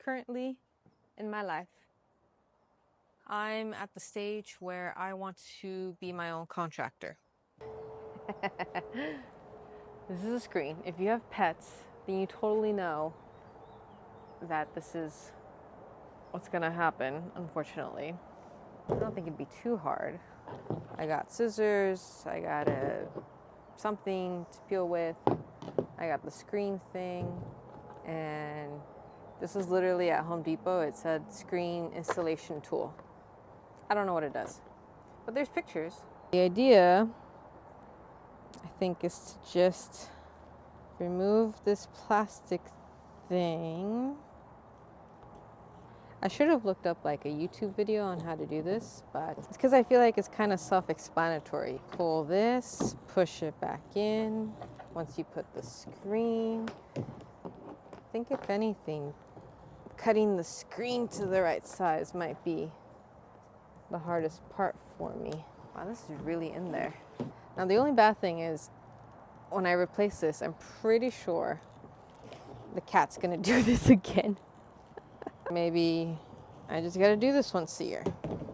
Currently in my life, I'm at the stage where I want to be my own contractor. This is a screen. If you have pets, then you totally know that this is what's gonna happen, unfortunately. I don't think it'd be too hard. I got scissors, I got something to peel with, I got the screen thing, and this is literally at Home Depot. It said screen installation tool. I don't know what it does, but there's pictures. The idea, I think, is to just remove this plastic thing. I should have looked up like a YouTube video on how to do this, but it's because I feel like it's kind of self-explanatory. Pull this, push it back in. Once you put the screen, I think if anything, cutting the screen to the right size might be the hardest part for me. Wow, this is really in there. Now the only bad thing is when I replace this, I'm pretty sure the cat's gonna do this again. Maybe I just gotta do this once a year.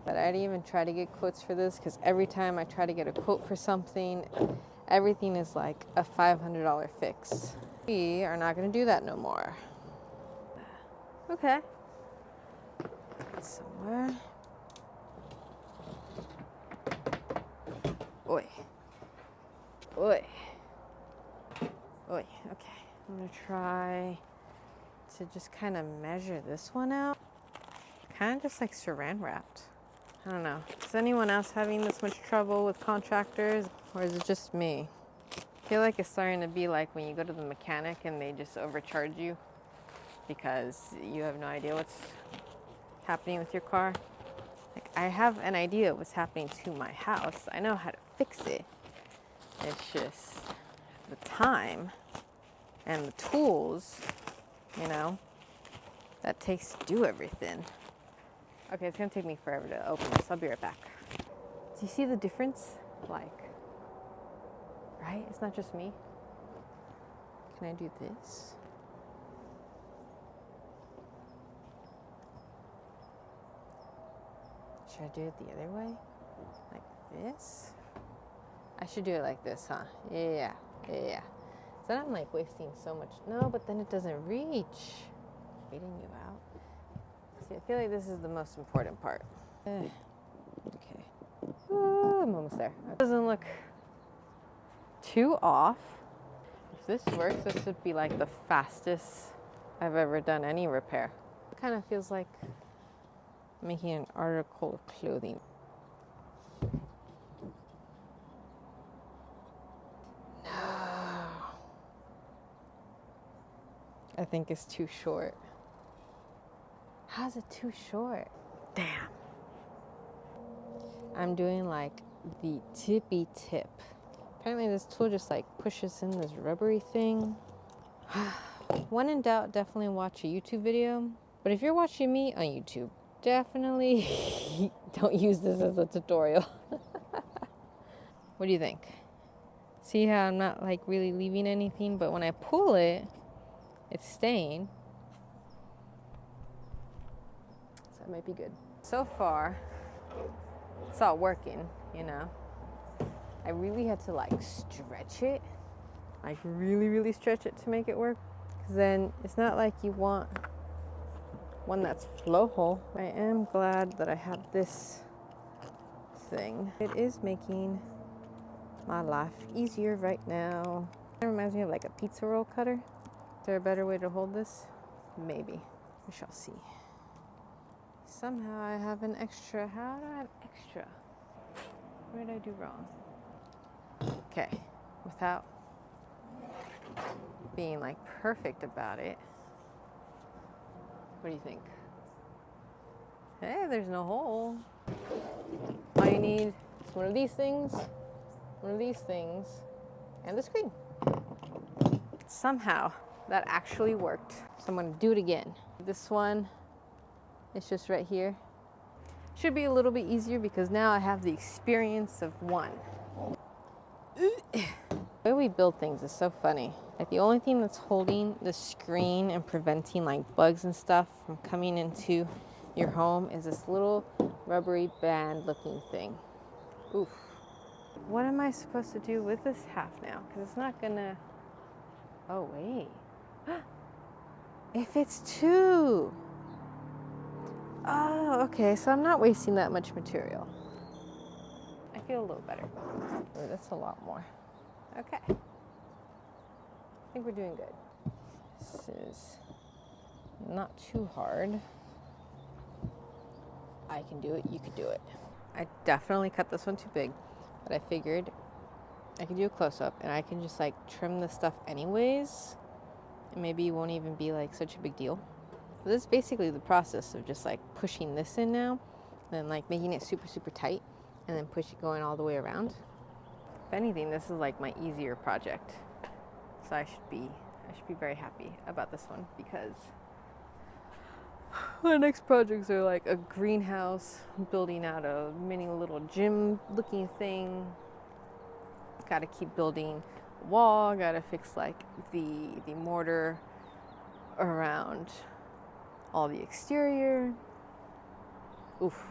But I didn't even try to get quotes for this because every time I try to get a quote for something, everything is like a $500 fix. We are not gonna do that no more. Okay. Somewhere. Oi. Oi. Oi. Okay. I'm gonna try to just kind of measure this one out. Kind of just like saran wrapped. I don't know. Is anyone else having this much trouble with contractors, or is it just me? I feel like it's starting to be like when you go to the mechanic and they just overcharge you because you have no idea what's happening with your car. Like, I have an idea what's happening to my house. I know how to fix it. It's just the time and the tools, you know, that takes to do everything. Okay, it's gonna take me forever to open this. I'll be right back. Do you see the difference? Like, right? It's not just me. Can I do this? Should I do it the other way? Like this? I should do it like this, huh? Yeah. So then I'm like wasting so much. No, but then it doesn't reach. Fading you out. See, I feel like this is the most important part. Okay. Ooh, I'm almost there. It doesn't look too off. If this works, this would be like the fastest I've ever done any repair. It kind of feels like making an article of clothing. No. I think it's too short. How's it too short? Damn. I'm doing like the tippy tip. Apparently this tool just like pushes in this rubbery thing. When in doubt, definitely watch a YouTube video. But if you're watching me on YouTube, definitely don't use this as a tutorial. What do you think? See how I'm not like really leaving anything, but when I pull it, it's staying. So that might be good. So far, it's all working, you know. I really had to like stretch it, like really stretch it to make it work. Because then it's not like you want one that's flow hole. I am glad that I have this thing. It is making my life easier right now. It reminds me of like a pizza roll cutter. Is there a better way to hold this? Maybe. We shall see. Somehow I have an extra. How do I have extra? What did I do wrong? Okay, without being like perfect about it. What do you think? Hey, there's no hole. All you need is one of these things, and the screen. Somehow that actually worked. So I'm gonna do it again. This one, it's just right here. Should be a little bit easier because now I have the experience of one. The way we build things is so funny. Like the only thing that's holding the screen and preventing like bugs and stuff from coming into your home is this little rubbery band looking thing. Oof. What am I supposed to do with this half now? Because it's not gonna, oh wait. It fits two. Oh, okay, so I'm not wasting that much material. I feel a little better. Ooh, that's a lot more. Okay. I think we're doing good. This is not too hard. I can do it, you could do it. I definitely cut this one too big, but I figured I could do a close-up and I can just like trim this stuff anyways, and maybe it won't even be like such a big deal. So this is basically the process of just like pushing this in now, and then like making it super, super tight, and then going all the way around. If anything, this is like my easier project. So I should be very happy about this one, because my next projects are like a greenhouse, building out a mini little gym looking thing. Gotta keep building a wall, gotta fix like the mortar around all the exterior. Oof.